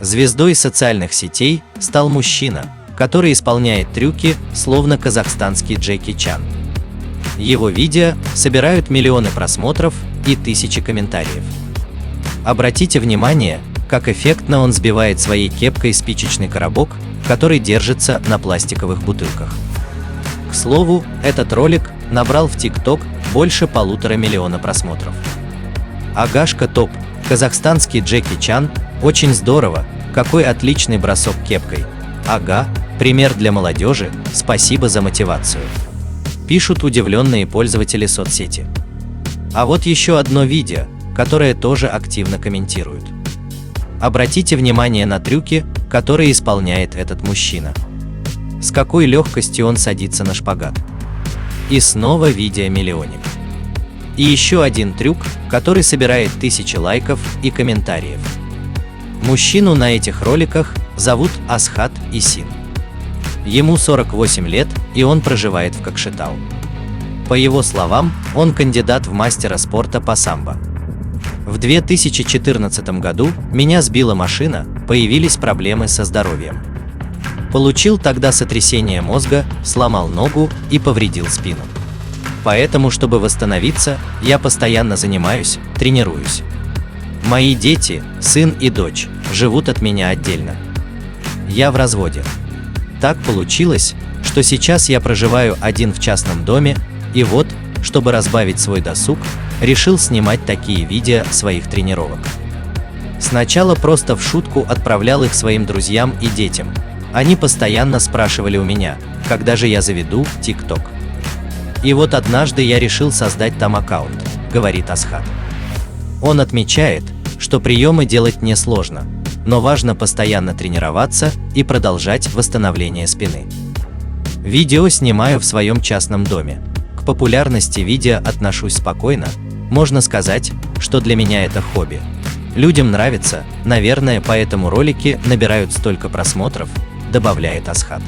Звездой социальных сетей стал мужчина, который исполняет трюки, словно казахстанский Джеки Чан. Его видео собирают миллионы просмотров и тысячи комментариев. Обратите внимание, как эффектно он сбивает своей кепкой спичечный коробок, который держится на пластиковых бутылках. К слову, этот ролик набрал в TikTok больше 1,5 миллиона просмотров. Агашка топ, казахстанский Джеки Чан, очень здорово, какой отличный бросок кепкой. Ага, пример для молодежи, спасибо за мотивацию. Пишут удивленные пользователи соцсети. А вот еще одно видео, которое тоже активно комментируют. Обратите внимание на трюки, которые исполняет этот мужчина. С какой легкостью он садится на шпагат. И снова видео-миллионник. И еще один трюк, который собирает тысячи лайков и комментариев. Мужчину на этих роликах зовут Асхат Исин. Ему 48 лет, и он проживает в Кокшетау. По его словам, он кандидат в мастера спорта по самбо. В 2014 году меня сбила машина, появились проблемы со здоровьем. Получил тогда сотрясение мозга, сломал ногу и повредил спину. Поэтому, чтобы восстановиться, я постоянно занимаюсь, тренируюсь. Мои дети, сын и дочь, живут от меня отдельно. Я в разводе. Так получилось, что сейчас я проживаю один в частном доме, и вот, чтобы разбавить свой досуг, решил снимать такие видео своих тренировок. Сначала просто в шутку отправлял их своим друзьям и детям. Они постоянно спрашивали у меня, когда же я заведу TikTok. И вот однажды я решил создать там аккаунт, говорит Асхат. Он отмечает, что приемы делать несложно, но важно постоянно тренироваться и продолжать восстановление спины. Видео снимаю в своем частном доме. К популярности видео отношусь спокойно, можно сказать, что для меня это хобби. Людям нравится, наверное, поэтому ролики набирают столько просмотров, добавляет Асхат.